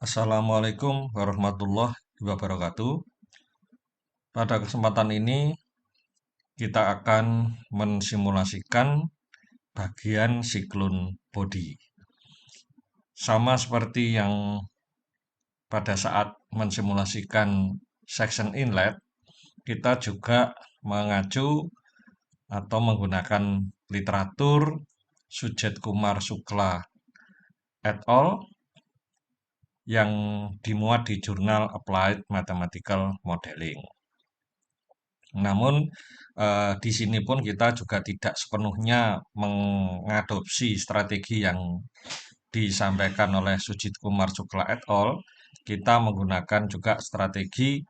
Assalamualaikum warahmatullahi wabarakatuh. Pada kesempatan ini kita akan mensimulasikan bagian siklon bodi. Sama seperti yang pada saat mensimulasikan section inlet, kita juga mengacu atau menggunakan literatur Sujat Kumar Sukla et al. Yang dimuat di jurnal Applied Mathematical Modeling. Namun di sini pun kita juga tidak sepenuhnya mengadopsi strategi yang disampaikan oleh Sujit Kumar Sukla et al. Kita menggunakan juga strategi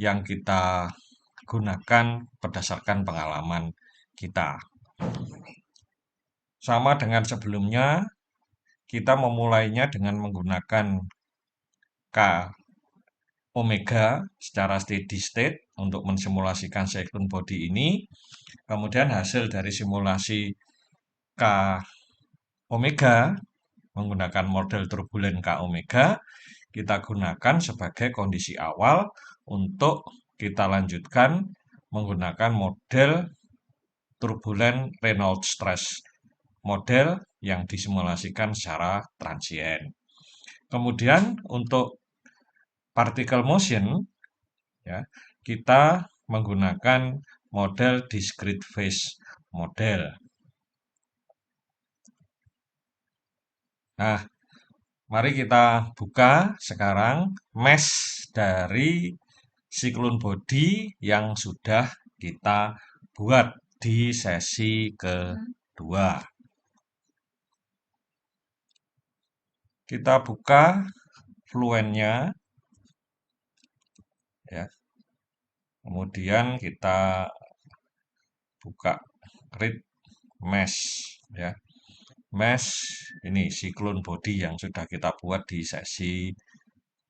yang kita gunakan berdasarkan pengalaman kita. Sama dengan sebelumnya, kita memulainya dengan menggunakan K omega secara steady state untuk mensimulasikan siklon bodi ini. Kemudian hasil dari simulasi K omega menggunakan model turbulen K omega kita gunakan sebagai kondisi awal untuk kita lanjutkan menggunakan model turbulen Reynolds stress model yang disimulasikan secara transient. Kemudian untuk particle motion ya, kita menggunakan model discrete phase model. Nah, mari kita buka sekarang mesh dari siklon bodi yang sudah kita buat di sesi kedua. Kita buka fluentnya ya. Kemudian kita buka create mesh ya. Mesh ini siklon bodi yang sudah kita buat di sesi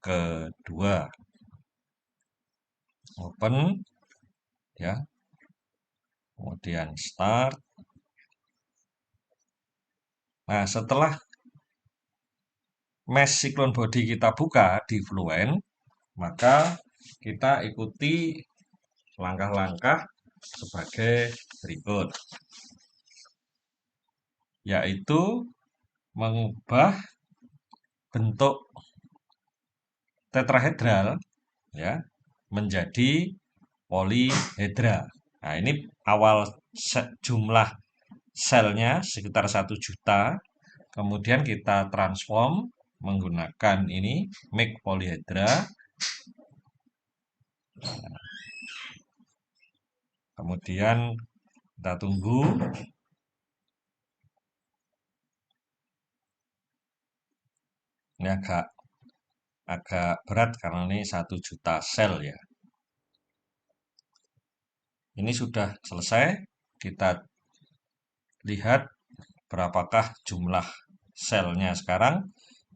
kedua. Open ya. Kemudian start. Nah, setelah mesh siklon bodi kita buka di Fluent, maka kita ikuti langkah-langkah sebagai berikut, yaitu mengubah bentuk tetrahedral ya menjadi polihedra. Nah, ini awal jumlah selnya sekitar 1 juta. Kemudian kita transform menggunakan ini make polyhedra. Kemudian kita tunggu. Ini agak berat karena ini 1 juta sel ya. Ini sudah selesai. Kita lihat berapakah jumlah selnya sekarang.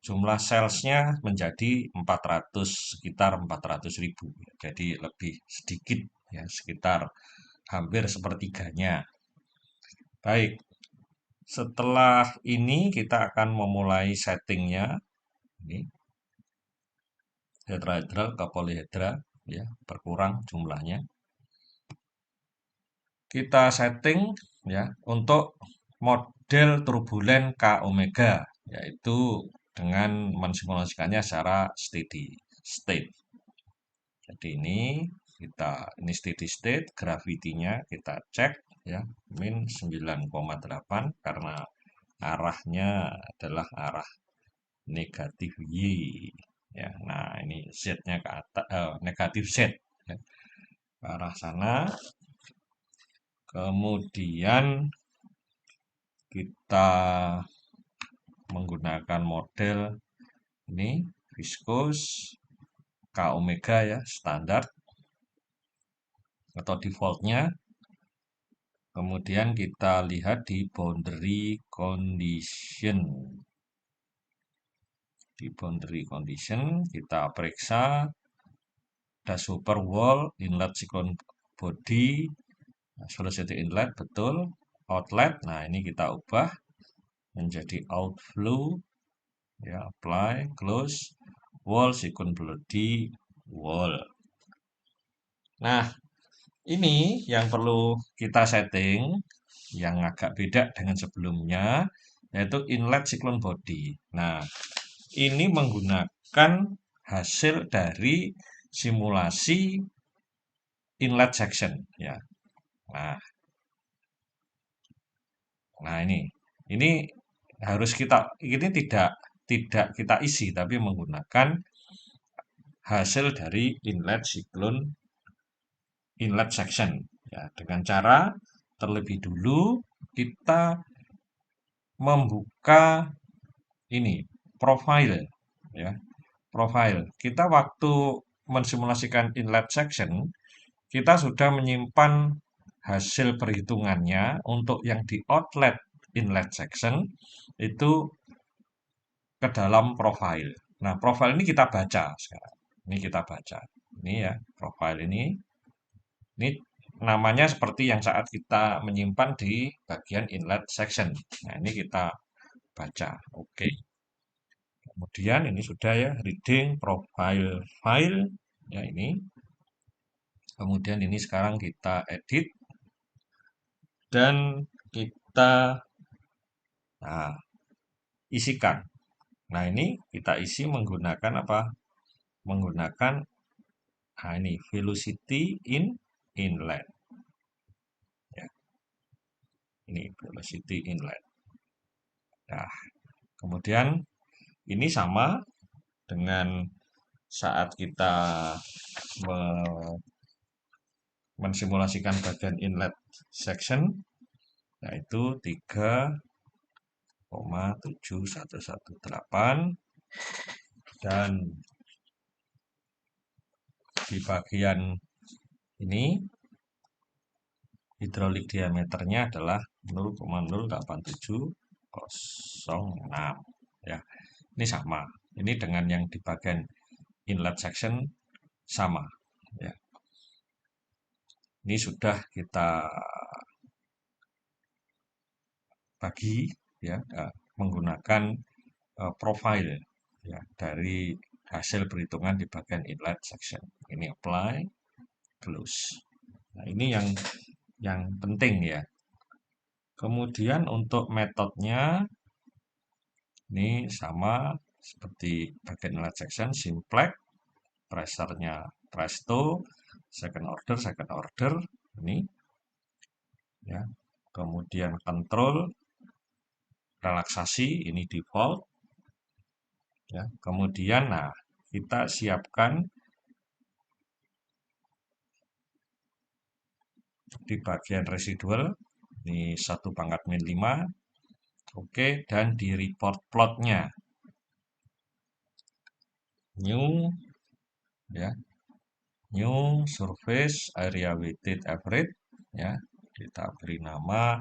Jumlah salesnya menjadi 400, sekitar 400.000. Jadi lebih sedikit ya, sekitar hampir sepertiganya. Baik, setelah ini kita akan memulai settingnya. Ini tetrahedral ke polihedra ya, berkurang jumlahnya. Kita setting ya untuk model turbulen K omega, yaitu dengan mensimulasikannya secara steady state. Jadi ini steady state, gravitinya kita cek ya, min 9,8 karena arahnya adalah arah negatif Y ya. Nah, ini Z-nya ke atas, negatif Z ya, ke arah sana. Kemudian kita menggunakan model ini viscous K omega ya, standar atau defaultnya. Kemudian kita lihat di boundary condition. Di boundary condition kita periksa ada super wall, inlet siklon body, velocity inlet betul, outlet. Nah, ini kita ubah menjadi outflow ya, apply, close. wall second body wall. Nah, ini yang perlu kita setting yang agak beda dengan sebelumnya, yaitu inlet cyclone body. Nah, ini menggunakan hasil dari simulasi inlet section ya. Nah, nah ini harus ini tidak kita isi tapi menggunakan hasil dari inlet section ya, dengan cara terlebih dulu kita membuka ini profile ya. Profile. Kita waktu mensimulasikan inlet section, kita sudah menyimpan hasil perhitungannya untuk yang di outlet inlet section itu ke dalam profile. Nah, profile ini kita baca sekarang. Ini kita baca. Ini ya, profile ini namanya seperti yang saat kita menyimpan di bagian inlet section. Nah, ini kita baca. Oke. Kemudian ini sudah ya, reading profile file. Ya, ini. Kemudian ini sekarang kita edit. Dan kita isikan. Nah, ini kita isi menggunakan apa? Menggunakan ini velocity inlet. Ya, ini velocity inlet. Nah, kemudian ini sama dengan saat kita mensimulasikan bagian inlet section, yaitu 3,7118 dan di bagian ini hidrolik diameternya adalah 0,08706 ya. Ini sama. Ini dengan yang di bagian inlet section sama ya. Ini sudah kita bagi ya menggunakan profile ya dari hasil perhitungan di bagian inlet section. Ini apply, close. Nah, ini yang penting ya. Kemudian untuk metodenya ini sama seperti bagian inlet section, simplex, pressure-nya presto, second order ini ya. Kemudian control, relaksasi ini default ya. Kemudian nah kita siapkan di bagian residual ini 1/-5. Oke, dan di report plotnya new ya, new surface area weighted average ya, kita beri nama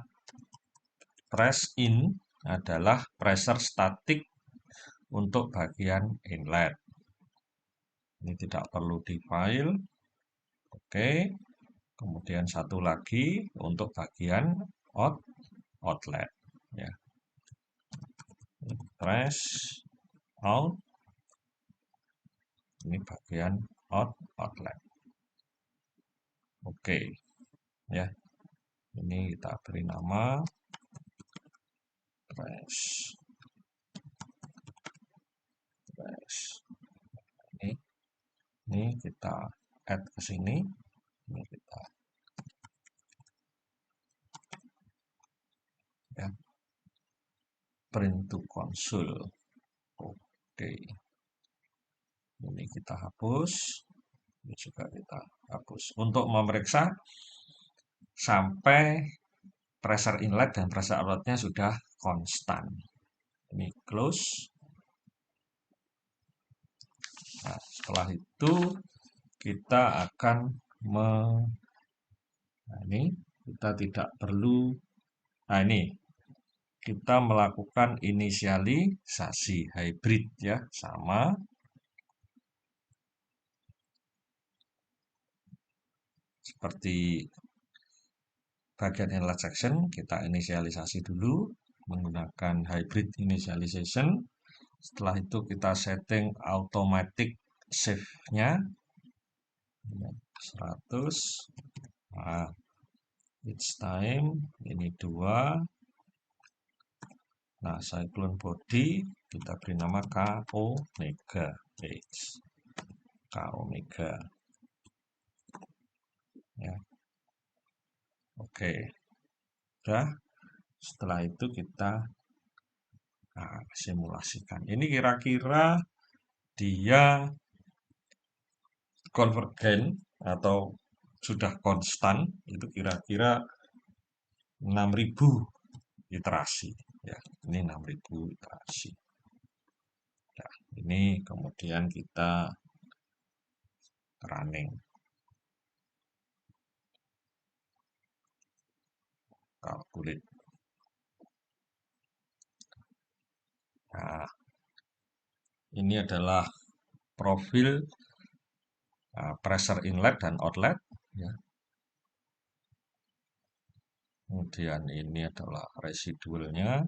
press in adalah pressure statik untuk bagian inlet. Ini tidak perlu di file. Oke. Kemudian satu lagi untuk bagian outlet ya. Press out. Ini bagian outlet. Oke. Ya. Ini kita beri nama press. Ini kita add ke sini. Ini kita ya, print to console. Oke, ini kita hapus, ini juga kita hapus untuk memeriksa sampai pressure inlet dan pressure outletnya sudah konstan. Ini close. Nah, setelah itu kita akan nah, ini kita tidak perlu. Nah, ini kita melakukan inisialisasi hybrid ya, sama seperti bagian inlet section. Kita inisialisasi dulu menggunakan hybrid initialization Setelah itu kita setting automatic shift-nya 100. Nah, each time ini 2. Nah, cyclone body kita beri nama K omega H. K omega. Ya. Oke. Udah. Setelah itu kita simulasikan. Ini kira-kira dia konvergen atau sudah konstan itu kira-kira 6.000 iterasi ya. Ini 6.000 iterasi. Nah, ini kemudian kita running. Calculate. Nah, ini adalah profil pressure inlet dan outlet ya. Kemudian ini adalah residualnya.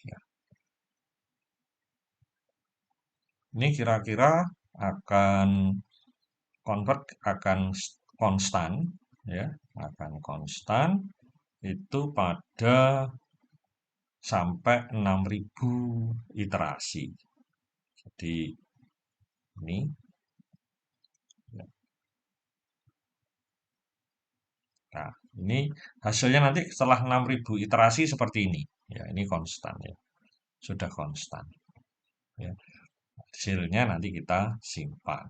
Ya. Ini kira-kira akan convert akan konstan ya, akan konstan itu pada sampai 6.000 iterasi. Jadi ini ya. Nah, ini hasilnya nanti setelah 6.000 iterasi seperti ini. Ya, ini konstan ya. Sudah konstan. Ya. Hasilnya nanti kita simpan.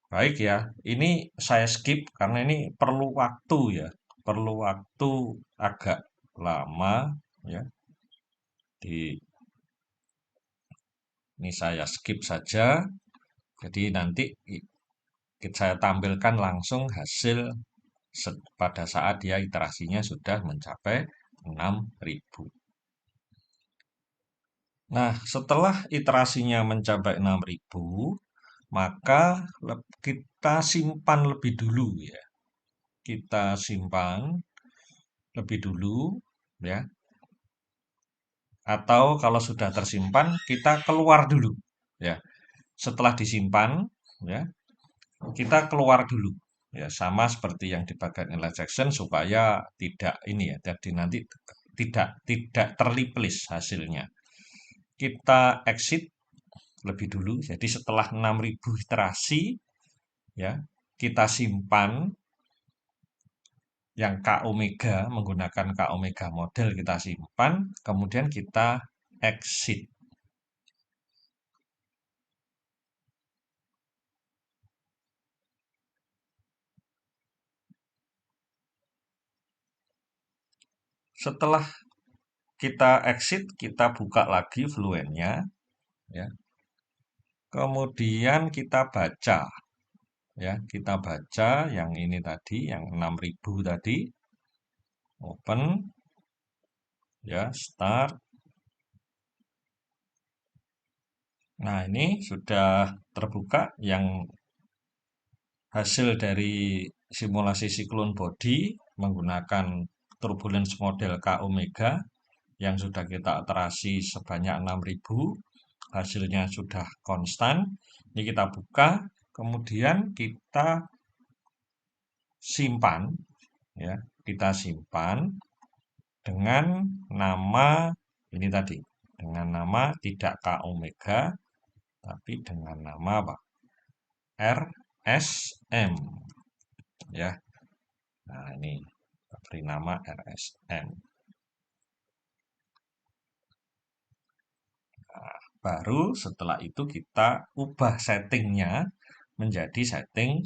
Baik ya, ini saya skip karena ini perlu waktu ya. Perlu waktu agak lama ya. Ini saya skip saja. Jadi nanti saya tampilkan langsung hasil pada saat dia iterasinya sudah mencapai 6.000. Nah, setelah iterasinya mencapai 6.000, maka kita simpan lebih dulu ya. Kita simpan lebih dulu ya. Atau kalau sudah tersimpan, kita keluar dulu ya. Setelah disimpan ya, kita keluar dulu ya, sama seperti yang di bagian inlet section supaya tidak ini ya, jadi nanti tidak terliplis hasilnya. Kita exit lebih dulu, jadi setelah 6.000 iterasi ya, kita simpan yang K omega menggunakan K omega model kita simpan, kemudian kita exit. Setelah kita exit, kita buka lagi Fluentnya ya. Kemudian kita baca ya, kita baca yang ini tadi, yang 6.000 tadi. Open ya, start. Nah, ini sudah terbuka yang hasil dari simulasi siklon body menggunakan turbulence model K omega yang sudah kita iterasi sebanyak 6.000. Hasilnya sudah konstan. Ini kita buka, kemudian kita simpan ya, kita simpan dengan nama ini tadi, dengan nama tidak K omega tapi dengan nama apa? RSM ya. Nah, ini beri nama RSM. Nah, baru setelah itu kita ubah settingnya menjadi setting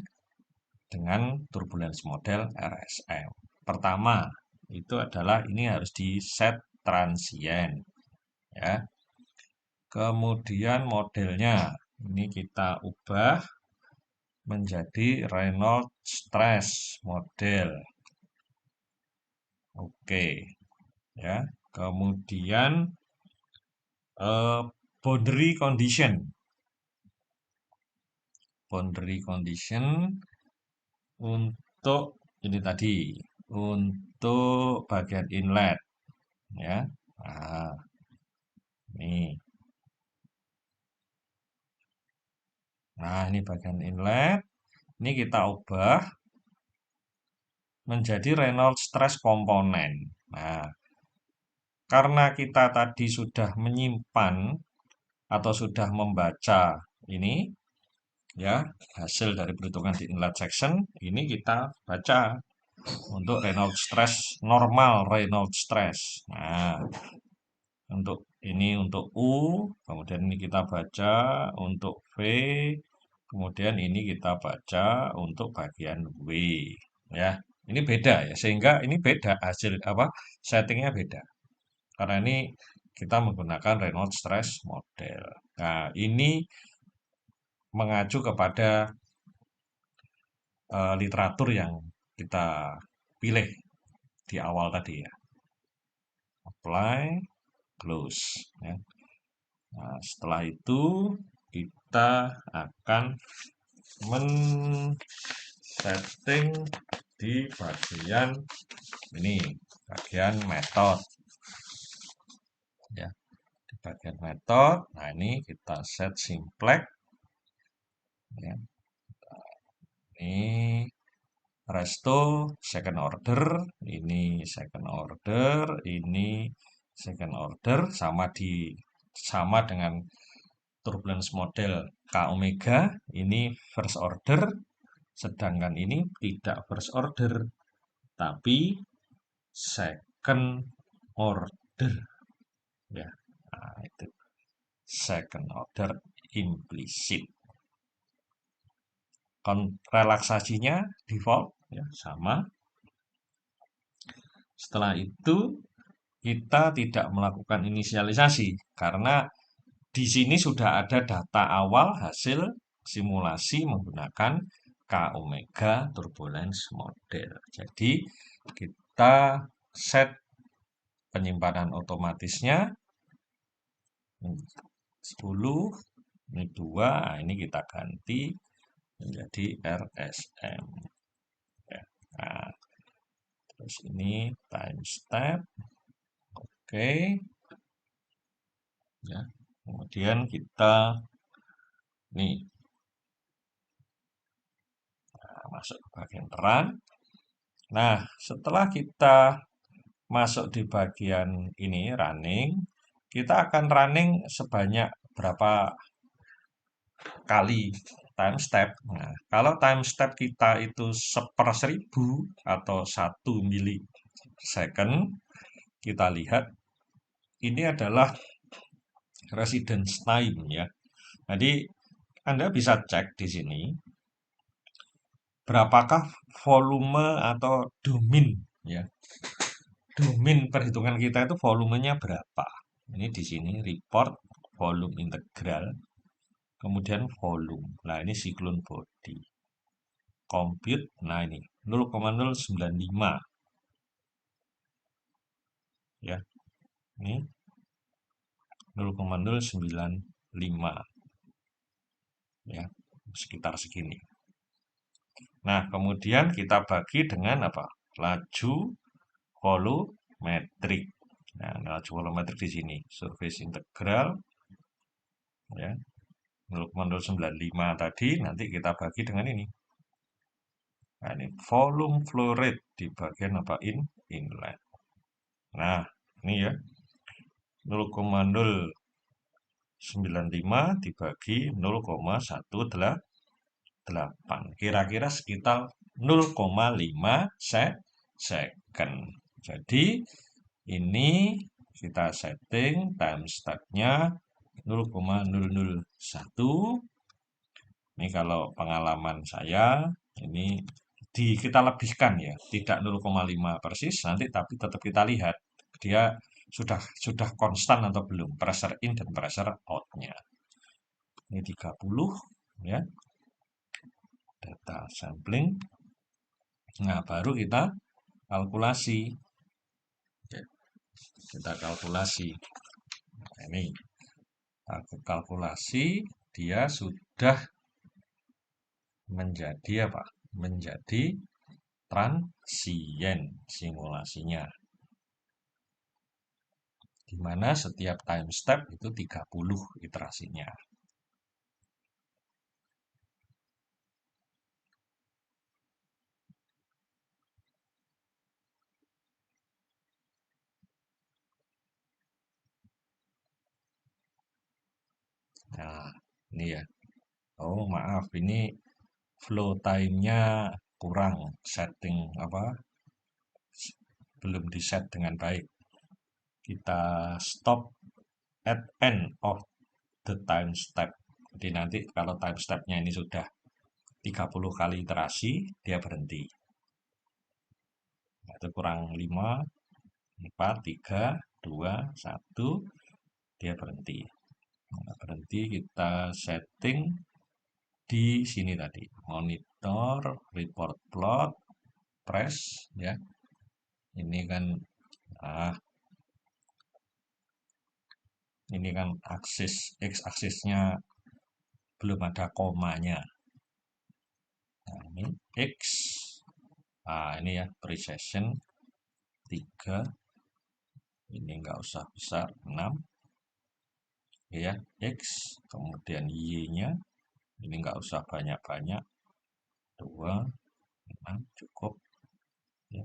dengan turbulence model RSM. Pertama, itu adalah ini harus di set transient ya. Kemudian modelnya ini kita ubah menjadi Reynolds stress model. Oke ya. Kemudian boundary condition. Boundary condition untuk ini tadi, untuk bagian inlet ya. Nah, nih. Nah, ini bagian inlet. Ini kita ubah menjadi Reynolds stress komponen. Nah, karena kita tadi sudah menyimpan atau sudah membaca ini ya, hasil dari perhitungan di inlet section, ini kita baca untuk Reynolds stress normal, Reynolds stress. Nah, untuk ini untuk U, kemudian ini kita baca untuk V, kemudian ini kita baca untuk bagian W ya. Ini beda ya, sehingga ini beda hasil apa settingnya beda. Karena ini kita menggunakan Reynolds stress model. Nah, ini mengacu kepada literatur yang kita pilih di awal tadi ya. Apply, close ya. Nah, setelah itu kita akan men-setting di bagian ini, bagian method ya. Di bagian method, nah ini kita set simplex ya. Ini resto second order, ini second order, ini second order sama dengan turbulence model K omega, ini first order, sedangkan ini tidak first order, tapi second order ya. Nah, itu second order implicit. Relaksasinya default ya sama. Setelah itu kita tidak melakukan inisialisasi karena di sini sudah ada data awal hasil simulasi menggunakan K omega turbulence model. Jadi kita set penyimpanan otomatisnya 10, ini 2, nah ini kita ganti menjadi RSM. Ya. Nah, terus ini time step, oke. Ya. Kemudian kita nih masuk ke bagian run. Nah, setelah kita masuk di bagian ini running, kita akan running sebanyak berapa kali time step. Nah, kalau time step kita itu 1/1000 atau 1 milisecond, kita lihat ini adalah residence time ya. Jadi Anda bisa cek di sini berapakah volume atau domain ya. Domain perhitungan kita itu volumenya berapa. Ini di sini report volume integral. Kemudian volume. Nah, ini siklon body. Compute. Nah, ini 0,095. Ya. Ini 0,095. Ya, sekitar segini. Nah, kemudian kita bagi dengan apa? Laju volumetrik. Nah, laju volumetrik di sini. Surface integral. Ya. 0,095 tadi nanti kita bagi dengan ini. Nah, ini volume flow rate di bagian apa inlet. Nah, ini ya 0,095 dibagi 0,188. Kira-kira sekitar 0,5 second. Jadi ini kita setting time step-nya 0,001. Ini kalau pengalaman saya ini kita lebihkan ya, tidak 0,5 persis nanti, tapi tetap kita lihat dia sudah konstan atau belum pressure in dan pressure out-nya. Ini 30 ya. Data sampling. Nah, baru kita kalkulasi. Kita kalkulasi. Nah, ini Aku kalkulasi, dia sudah menjadi apa? Menjadi transient simulasinya. Di mana setiap time step itu 30 iterasinya. Nah, ini ya. Oh, maaf, ini flow time-nya kurang setting apa? Belum di set dengan baik. Kita stop at end of the time step. Jadi nanti kalau time step-nya ini sudah 30 kali iterasi, dia berhenti. Nah, itu kurang 5, 4, 3, 2, 1, dia berhenti. Nah, berhenti kita setting di sini tadi. Monitor, report plot, press, ya. Ini kan, ah, ini kan aksis, x-aksisnya belum ada komanya. Nah, ini X. Nah, ini ya, precision 3. Ini enggak usah besar, 6. Ya, X. Kemudian Y-nya. Ini enggak usah banyak-banyak. 2, 6, cukup. Ya.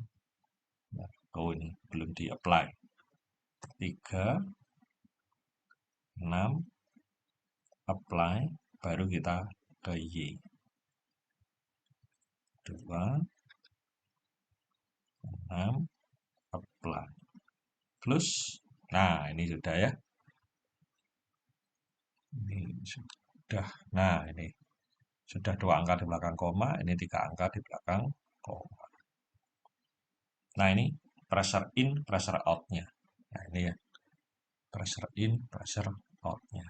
Nah, oh, ini belum di-apply. 3, 6, apply. Baru kita ke Y. 2, 6, apply. Plus. Nah, ini sudah ya. Ini sudah. Nah, ini sudah 2 angka di belakang koma, ini 3 angka di belakang koma. Nah, ini pressure in, pressure out-nya. Nah, ini ya. Pressure in, pressure out-nya.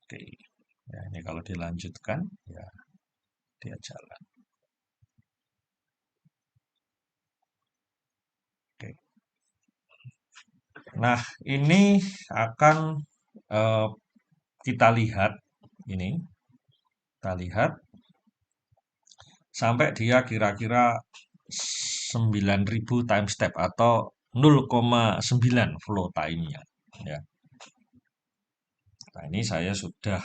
Oke. Ya, ini kalau dilanjutkan, ya dia jalan. Oke. Nah, ini akan eh, kita lihat ini. Kita lihat sampai dia kira-kira 9.000 time step atau 0,9 flow time-nya. Ya. Nah, ini saya sudah,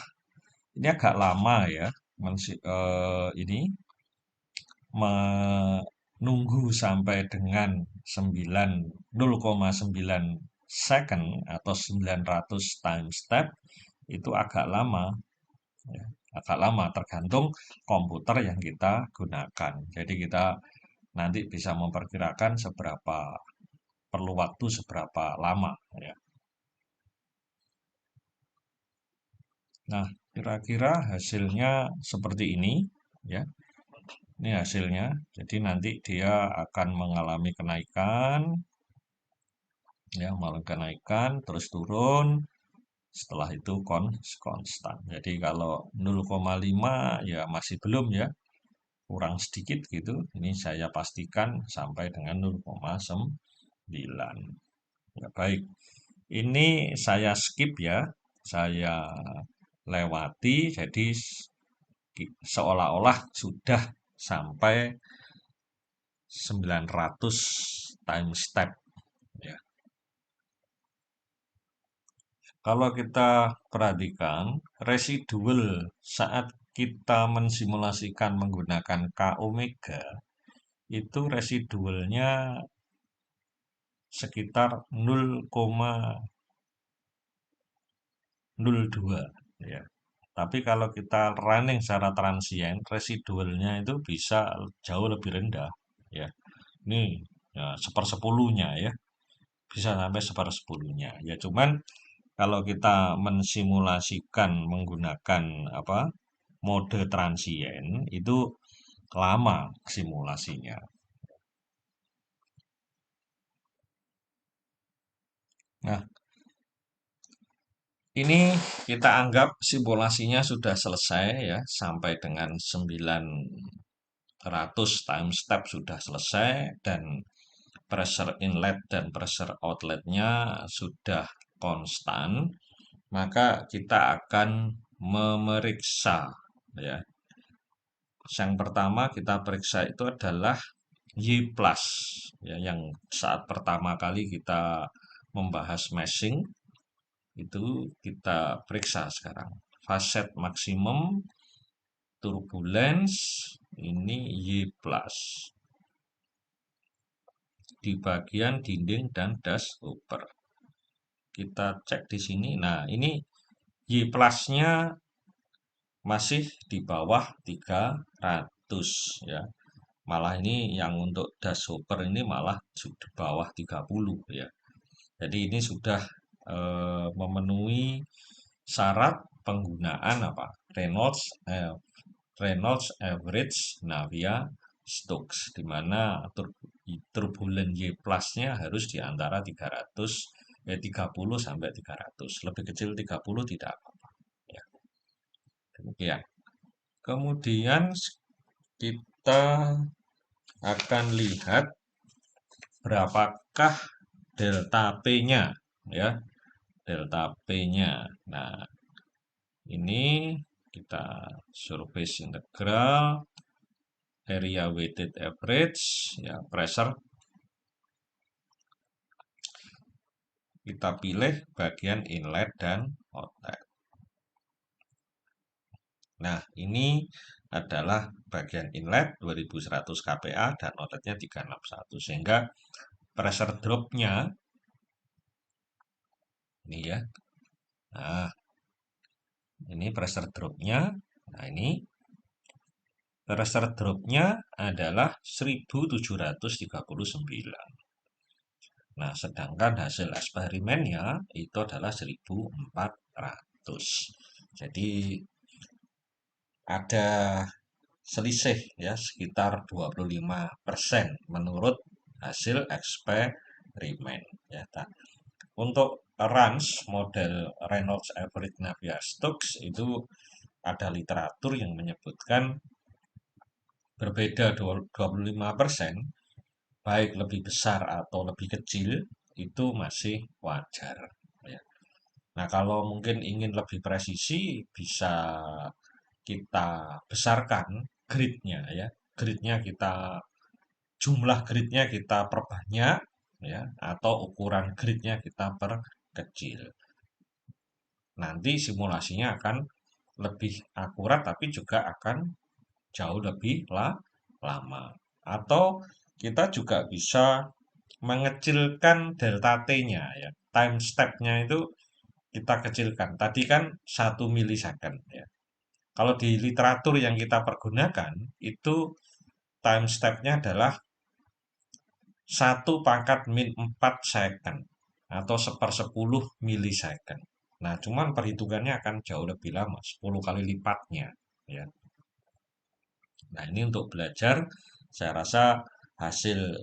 ini agak lama ya, ini menunggu sampai dengan 0,9 second atau 900 time step itu agak lama, ya, agak lama tergantung komputer yang kita gunakan. Jadi kita nanti bisa memperkirakan seberapa perlu waktu seberapa lama, ya. Nah, kira-kira hasilnya seperti ini, ya. Ini hasilnya. Jadi nanti dia akan mengalami kenaikan, ya, mengalami kenaikan, terus turun. Setelah itu konstan. Jadi kalau 0,5 ya masih belum ya, kurang sedikit gitu. Ini saya pastikan sampai dengan 0,9. Ya, baik. Ini saya skip ya. Saya lewati, jadi seolah-olah sudah sampai 900 time step ya. Kalau kita perhatikan residual saat kita mensimulasikan menggunakan K omega itu residualnya sekitar 0,02 ya. Tapi kalau kita running secara transient, residualnya itu bisa jauh lebih rendah ya. Ini ya, sepersepuluhnya ya, bisa sampai sepersepuluhnya. Ya cuman kalau kita mensimulasikan menggunakan apa mode transient itu lama simulasinya. Nah, ini kita anggap simulasinya sudah selesai ya sampai dengan 900 time step sudah selesai dan pressure inlet dan pressure outletnya sudah konstan, maka kita akan memeriksa, ya. Yang pertama kita periksa itu adalah Y+, ya, yang saat pertama kali kita membahas meshing itu kita periksa sekarang. Facet maksimum, turbulence, ini Y+. Di bagian dinding dan das upper. Kita cek di sini. Nah, ini Y plusnya masih di bawah 300, ya. Malah ini yang untuk das upper ini malah sudah bawah 30, ya. Jadi ini sudah memenuhi syarat penggunaan apa? Reynolds average Navier-Stokes, di mana turbulent Y plusnya harus di antara 30 sampai 300. Lebih kecil 30 tidak apa-apa. Ya. Demikian. Kemudian kita akan lihat berapakah delta P-nya, ya. Delta P-nya. Nah, ini kita surface integral area weighted average, ya, pressure. Kita pilih bagian inlet dan outlet. Nah, ini adalah bagian inlet 2100 kPa dan outletnya 361, sehingga pressure drop-nya ini, ya. Nah, ini pressure drop-nya. Nah, ini pressure drop-nya adalah 1739. Nah, sedangkan hasil eksperimennya itu adalah 1400. Jadi ada selisih, ya, sekitar 25% menurut hasil eksperimen, ya. Untuk range model Reynolds average Navier-Stokes itu ada literatur yang menyebutkan berbeda 25%, baik lebih besar atau lebih kecil, itu masih wajar, ya. Nah, kalau mungkin ingin lebih presisi, bisa kita besarkan gridnya, ya. Gridnya kita, jumlah gridnya kita perbanyak, ya, atau ukuran gridnya kita perkecil. Nanti simulasinya akan lebih akurat, tapi juga akan jauh lebih lama. Atau kita juga bisa mengecilkan delta T-nya, ya. Time step-nya itu kita kecilkan. Tadi kan 1 milisecond, ya. Kalau di literatur yang kita pergunakan, itu time step-nya adalah 1/4-4 second atau 1/10 milisecond. Nah, cuman perhitungannya akan jauh lebih lama, 10 kali lipatnya, ya. Nah, ini untuk belajar, saya rasa hasil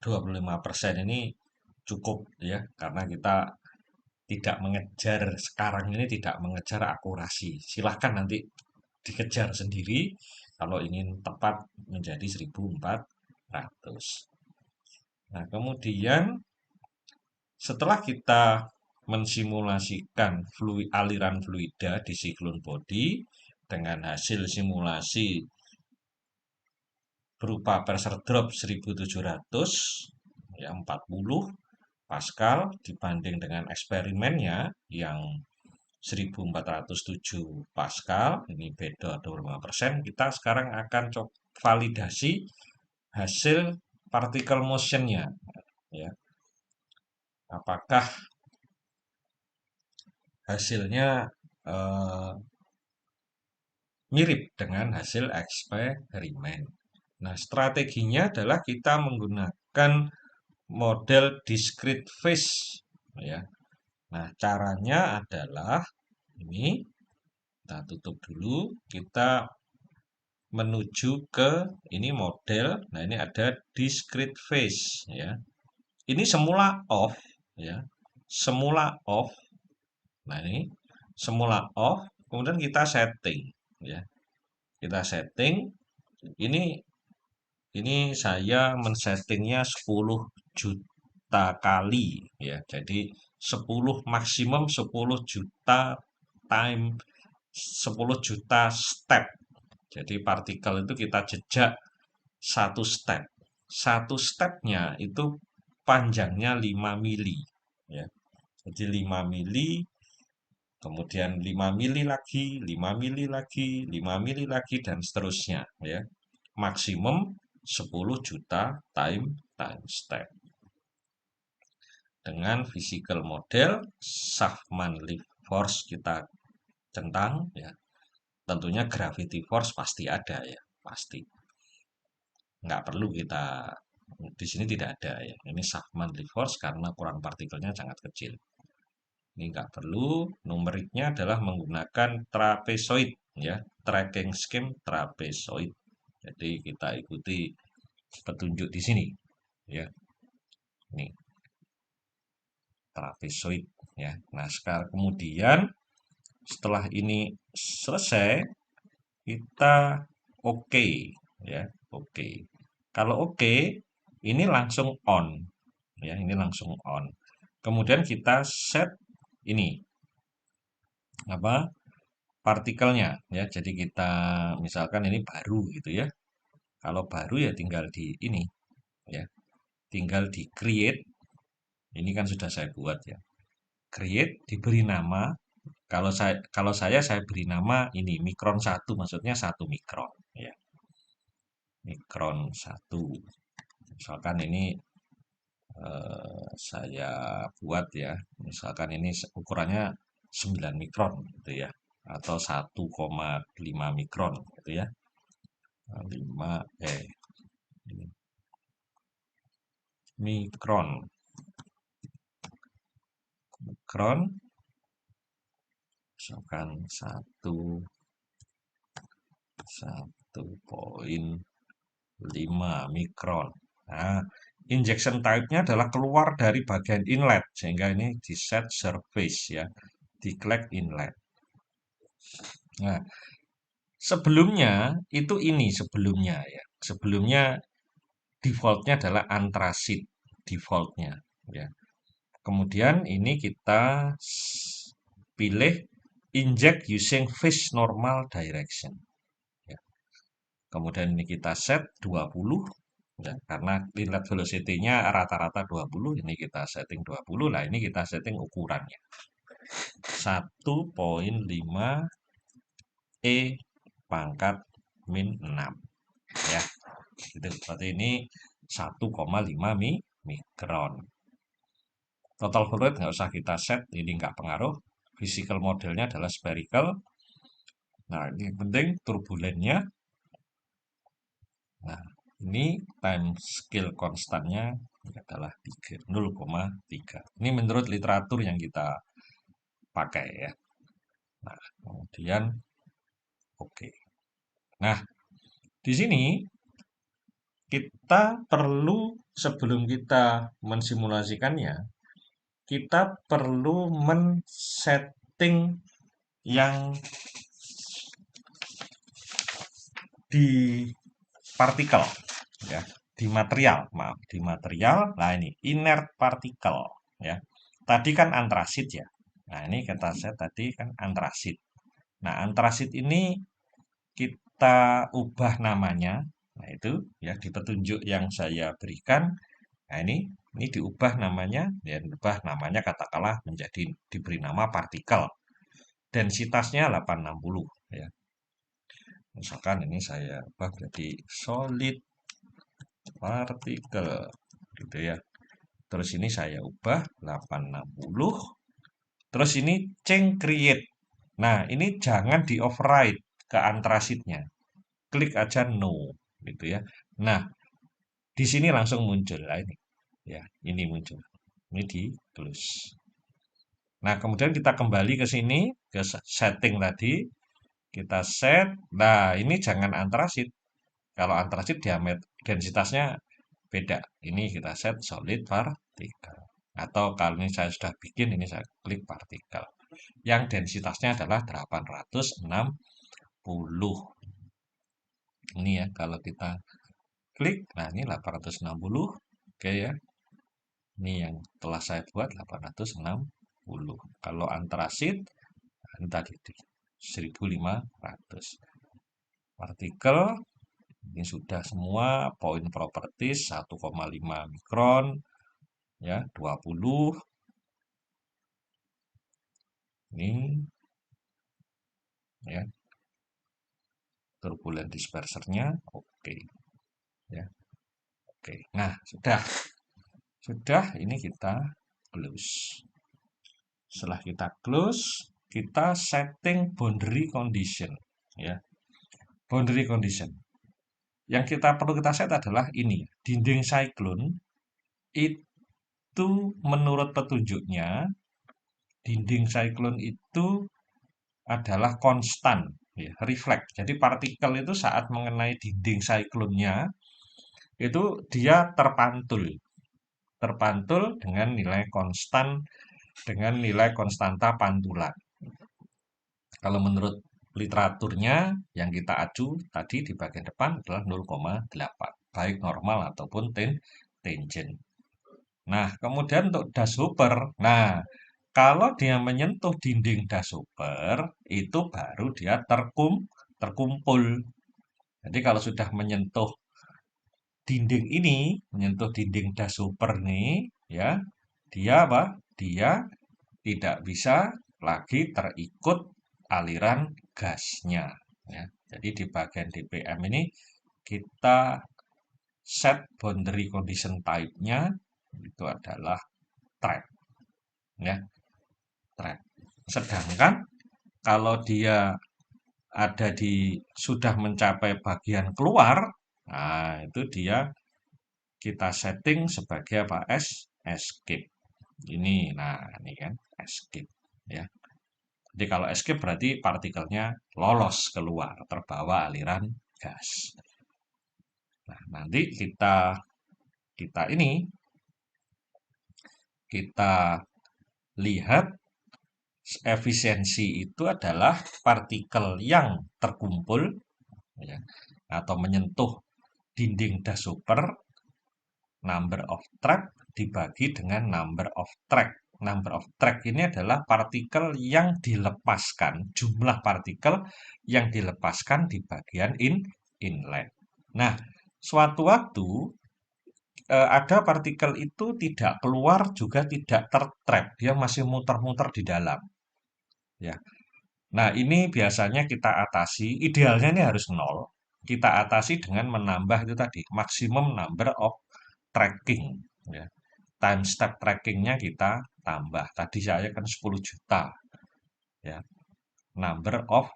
25% ini cukup, ya, karena kita tidak mengejar sekarang ini, tidak mengejar akurasi. Silahkan nanti dikejar sendiri kalau ingin tepat menjadi 1400. Nah, kemudian setelah kita mensimulasikan aliran fluida di siklon body dengan hasil simulasi berupa pressure drop 1700, ya, 40 Pascal dibanding dengan eksperimennya yang 1407 Pascal, ini beda 25%. Kita sekarang akan coba validasi hasil particle motionnya, ya. Apakah hasilnya mirip dengan hasil eksperimen. Nah, strateginya adalah kita menggunakan model discrete phase, ya. Nah, caranya adalah ini, kita tutup dulu, kita menuju ke ini model. Nah, ini ada discrete phase, ya. Ini semula off, ya. Semula off. Nah, ini semula off, kemudian kita setting, ya. Kita setting. Ini ini saya men-settingnya 10 juta kali ya. Jadi 10 maksimum 10 juta time 10 juta step. Jadi partikel itu kita jejak satu step. Satu stepnya itu panjangnya 5 mili ya. Jadi 5 mili, kemudian 5 mili lagi, 5 mili lagi, 5 mili lagi, dan seterusnya ya. Maksimum 10 juta time step. Dengan physical model Shafman-Leaf force kita centang ya. Tentunya gravity force pasti ada ya, pasti. Nggak perlu kita di sini tidak ada ya. Ini Shafman-Leaf force karena ukuran partikelnya sangat kecil. Ini nggak perlu. Numeriknya adalah menggunakan trapezoid ya, tracking scheme trapezoid. Jadi kita ikuti petunjuk di sini ya. Ini trapezoid ya. Nah, sekarang kemudian setelah ini selesai kita oke ya, oke. Kalau oke, ini langsung on ya, ini langsung on. Kemudian kita set ini apa? Partikelnya ya. Jadi kita misalkan ini baru gitu ya. Kalau baru ya tinggal di ini ya. Tinggal di create. Ini kan sudah saya buat ya. Create diberi nama. Kalau saya beri nama ini mikron 1, maksudnya 1 mikron ya. Mikron 1. Misalkan ini saya buat ya. Misalkan ini ukurannya 9 mikron gitu ya. Atau 1,5 mikron gitu ya. 5 mikron. Mikron misalkan 1,5 mikron. Nah, injection type-nya adalah keluar dari bagian inlet, sehingga ini di set surface ya, diklik inlet. Nah, sebelumnya itu ini sebelumnya ya. Sebelumnya defaultnya adalah antrasit defaultnya ya. Kemudian ini kita pilih inject using phase normal direction ya. Kemudian ini kita set 20 ya, karena inlet velocity-nya rata-rata 20, ini kita setting 20. Lah ini kita setting ukurannya 1,5 E pangkat min 6 ya. Gitu. Berarti ini 1,5 mikron. Total flow rate nggak usah kita set, ini nggak pengaruh. Physical modelnya adalah spherical. Nah, ini penting turbulennya. Nah, ini time scale konstannya adalah 0,3. Ini menurut literatur yang kita pakai ya. Nah, kemudian oke. Nah, di sini kita perlu sebelum kita mensimulasikannya, kita perlu men-setting yang di partikel ya, di material, maaf, di material. Nah, ini inert particle ya. Tadi kan antrasit ya. Nah, ini kata saya tadi kan antrasit. Nah, antrasit ini kita ubah namanya. Nah, itu ya di petunjuk yang saya berikan. Nah, ini diubah namanya, ya diubah namanya katakanlah menjadi diberi nama partikel. Densitasnya 860 ya. Misalkan ini saya ubah jadi solid partikel gitu ya. Terus ini saya ubah 860. Terus ini change create. Nah, ini jangan di override ke antrasitnya. Klik aja no gitu ya. Nah, di sini langsung muncul. Nah, ini ya, ini muncul. Ini di close. Nah, kemudian kita kembali ke sini ke setting tadi. Kita set. Nah, ini jangan antrasit. Kalau antrasit diameter densitasnya beda. Ini kita set solid partikel. Atau kalau ini saya sudah bikin, ini saya klik partikel. Yang densitasnya adalah 860. Ini ya kalau kita klik. Nah, ini 860. Oke ya. Ini yang telah saya buat 860. Kalau antrasit, nah, ini tadi 1500. Partikel, ini sudah semua. Poin properties 1,5 mikron. Ya, 20. Ini ya, turbulent dispersernya. Oke. Ya, oke. Nah, sudah. Sudah, ini kita close. Setelah kita close, kita setting boundary condition. Ya, boundary condition. Yang perlu kita set adalah ini, dinding siklon itu menurut petunjuknya, dinding siklon itu adalah konstan, ya, refleks. Jadi partikel itu saat mengenai dinding siklonnya itu dia terpantul dengan nilai konstan, dengan nilai konstanta pantulan. Kalau menurut literaturnya yang kita acu tadi di bagian depan adalah 0,8, baik normal ataupun tangent. Nah, kemudian untuk das Hooper, nah kalau dia menyentuh dinding das Hooper, itu baru dia terkumpul. Jadi kalau sudah menyentuh dinding ini, menyentuh dinding das Hooper nih, ya, dia apa? Dia tidak bisa lagi terikut aliran gasnya. Ya. Jadi di bagian DPM ini kita set boundary condition type-nya itu adalah trap. Ya, trap. Sedangkan kalau dia ada di sudah mencapai bagian keluar, nah itu dia kita setting sebagai apa? Escape. Ini, nah ini kan escape. Ya. Jadi kalau escape berarti partikelnya lolos keluar, terbawa aliran gas. Nah, nanti kita ini kita lihat efisiensi itu adalah partikel yang terkumpul ya, atau menyentuh dinding das Hooper, number of trap dibagi dengan number of track. Number of track ini adalah partikel yang dilepaskan, jumlah partikel yang dilepaskan di bagian inlet. Nah, suatu waktu ada partikel itu tidak keluar juga tidak tertrap, dia masih muter-muter di dalam. Ya. Nah, ini biasanya kita atasi, idealnya ini harus nol. Kita atasi dengan menambah itu tadi, maximum number of tracking. Ya. Time step trackingnya kita tambah. Tadi saya kan 10 juta. Ya. Number of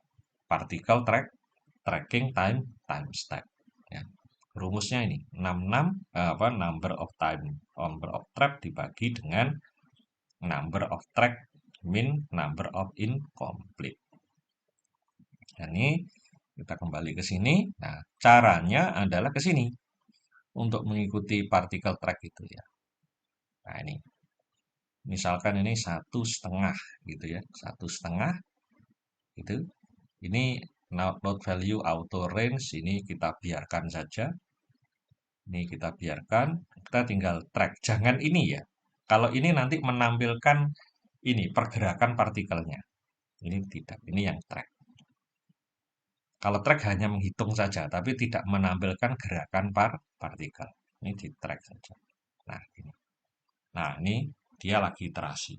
particle tracking time step. Ya. Rumusnya ini 66 number of trap dibagi dengan number of track min number of incomplete. Nah, ini kita kembali ke sini. Nah, caranya adalah ke sini untuk mengikuti partikel track itu ya. Nah, ini misalkan ini 1,5 gitu ya, 1,5 itu. Ini node value auto range ini kita biarkan saja. Ini kita biarkan, kita tinggal track. Jangan ini ya. Kalau ini nanti menampilkan ini pergerakan partikelnya. Ini tidak, ini yang track. Kalau track hanya menghitung saja, tapi tidak menampilkan gerakan partikel. Ini di track saja. Nah, ini. Nah, ini dia lagi iterasi.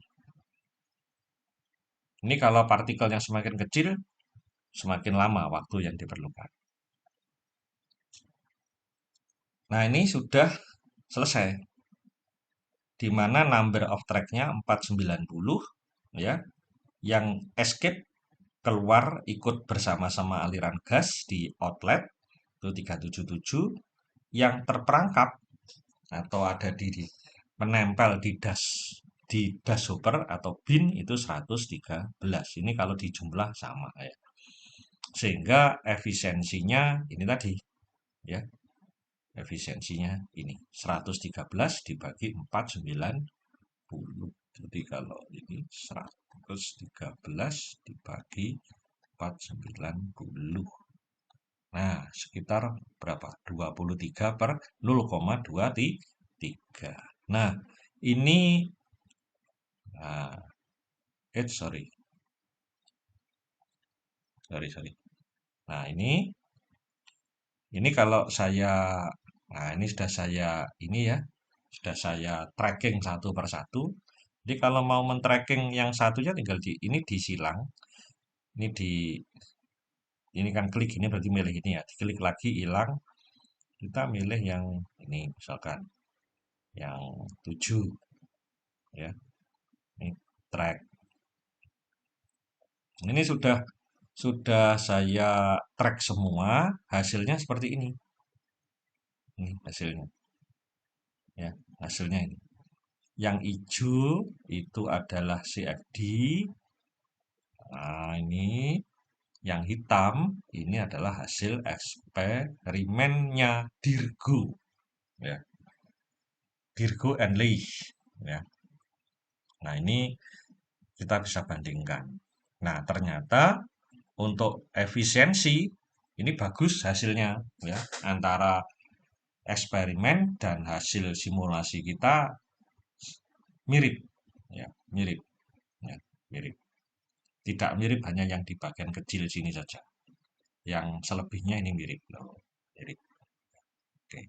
Ini kalau partikelnya semakin kecil, semakin lama waktu yang diperlukan. Nah, ini sudah selesai. Di mana number of track-nya 490, ya. Yang escape keluar ikut bersama-sama aliran gas di outlet itu 377, yang terperangkap atau ada di menempel di das hopper atau bin itu 113. Ini kalau di jumlah sama ya. Sehingga efisiensinya ini tadi ya. Efisiensinya ini 113 dibagi 490. Jadi kalau ini 113 dibagi 490. Nah, sekitar berapa? 23 per 0,23. Nah, ini, nah, sorry, sorry, sorry. Nah, ini kalau saya, nah ini sudah saya, ini ya, sudah saya tracking satu per satu. Jadi kalau mau men-tracking yang satunya tinggal ini disilang, ini ini kan klik ini berarti milih ini ya, diklik lagi hilang, kita milih yang ini misalkan, yang 7 ya, ini track. Ini sudah saya track semua, hasilnya seperti ini. Ini hasilnya ya, hasilnya ini. Yang hijau itu adalah CFD. Nah, ini yang hitam ini adalah hasil eksperimennya Dirgo ya, Dirgo and Lee ya. Nah, ini kita bisa bandingkan. Nah, ternyata untuk efisiensi ini bagus hasilnya ya, antara eksperimen dan hasil simulasi kita mirip ya, mirip ya, mirip. Tidak mirip hanya yang di bagian kecil sini saja. Yang selebihnya ini mirip loh. Mirip. Oke.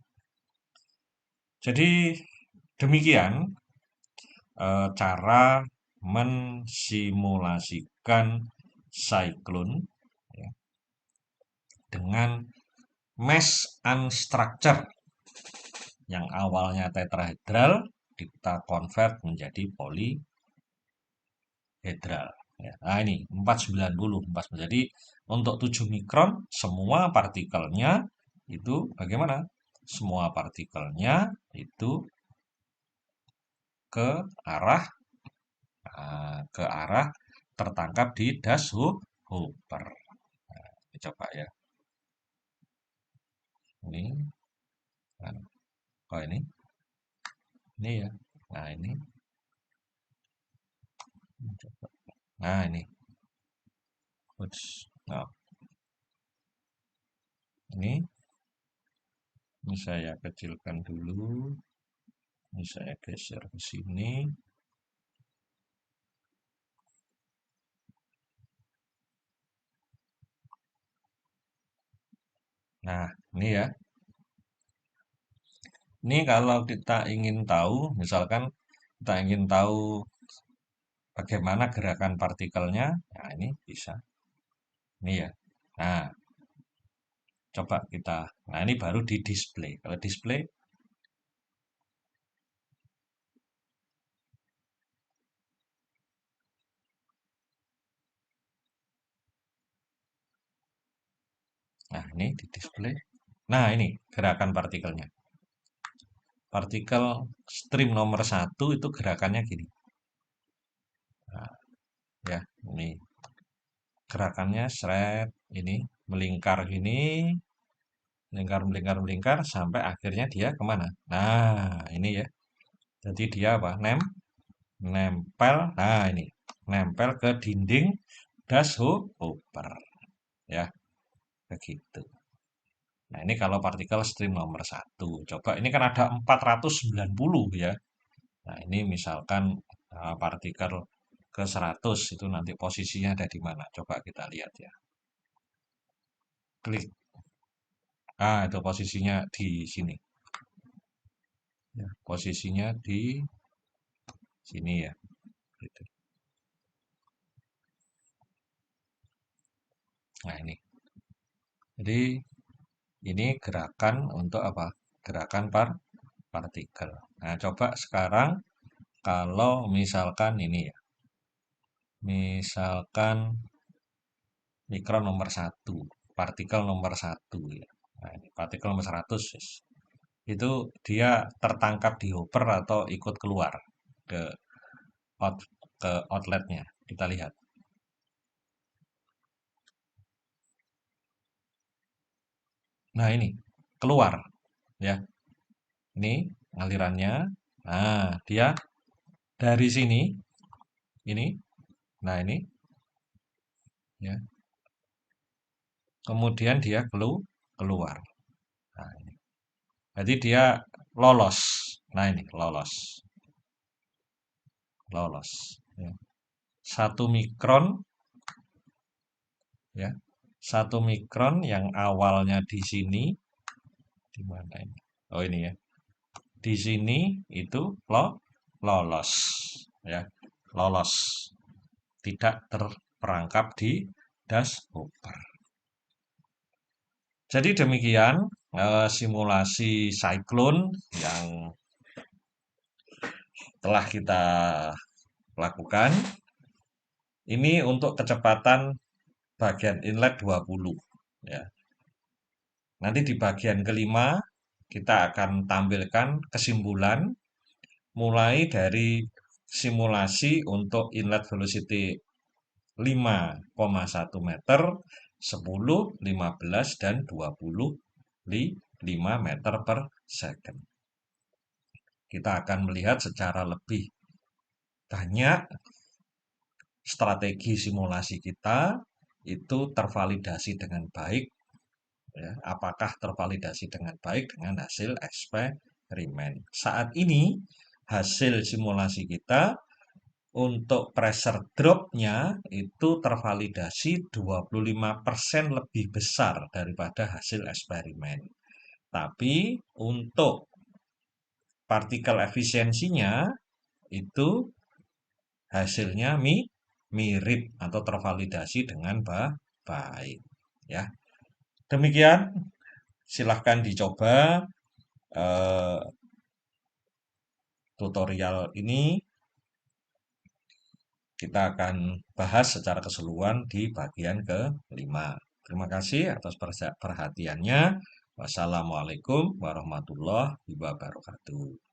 Jadi demikian cara mensimulasikan siklon ya, dengan mesh unstructure yang awalnya tetrahedral kita convert menjadi polyhedral. Ya. Nah ini 490. Jadi untuk 7 mikron semua partikelnya itu bagaimana? Semua partikelnya itu ke arah ke arah tertangkap di das Hooper. Ini coba ya. Ini, nah, oh ini ya. Nah ini, nah ini. Ups. Nah, ini saya kecilkan dulu. Ini saya geser ke sini. Nah, ini ya. Ini kalau kita ingin tahu, misalkan kita ingin tahu bagaimana gerakan partikelnya, nah ini bisa. Ini ya. Nah, coba kita. Nah, ini baru di display. Kalau display, nah ini di display. Nah, ini gerakan partikelnya. Partikel stream nomor satu itu gerakannya gini. Nah, ya, ini gerakannya seret, ini melingkar gini, melingkar, melingkar, melingkar, sampai akhirnya dia kemana? Nah, ini ya. Jadi dia apa? Nempel. Nah, ini nempel ke dinding das Hooper. Ya, begitu. Nah, ini kalau partikel stream nomor satu. Coba, ini kan ada 490 ya. Nah, ini misalkan partikel ke 100 itu nanti posisinya ada di mana? Coba kita lihat ya. Klik. Ah, itu posisinya di sini. Ya, posisinya di sini ya. Gitu. Nah, ini. Jadi, ini gerakan untuk apa? Gerakan partikel. Nah, coba sekarang kalau misalkan ini ya. Misalkan mikron nomor satu, partikel nomor satu ya. Nah, ini partikel nomor 100 yes. Itu dia tertangkap di hopper atau ikut keluar ke out, ke outletnya. Kita lihat. Nah, ini keluar ya. Ini alirannya. Nah, dia dari sini ini. Nah, ini ya. kemudian dia keluar. Nah, ini. Jadi dia lolos. Nah, ini lolos. Lolos. Ya. 1 mikron, ya. 1 mikron yang awalnya di sini, di mana ini? Oh, ini ya. Di sini itu lolos, ya. Lolos. Tidak terperangkap di dashhopper. Jadi demikian simulasi siklon yang telah kita lakukan. Ini untuk kecepatan bagian inlet 20. Ya. Nanti di bagian kelima kita akan tampilkan kesimpulan mulai dari simulasi untuk inlet velocity 5,1 meter, 10, 15, dan 25 meter per second. Kita akan melihat secara lebih banyak strategi simulasi kita itu tervalidasi dengan baik. Ya, apakah tervalidasi dengan baik dengan hasil eksperimen. Saat ini hasil simulasi kita untuk pressure drop-nya itu tervalidasi 25% lebih besar daripada hasil eksperimen. Tapi untuk partikel efisiensinya itu hasilnya mirip atau tervalidasi dengan baik. Ya, demikian. Silahkan dicoba tutorial ini. Kita akan bahas secara keseluruhan di bagian ke-5. Terima kasih atas perhatiannya. Wassalamualaikum warahmatullahi wabarakatuh.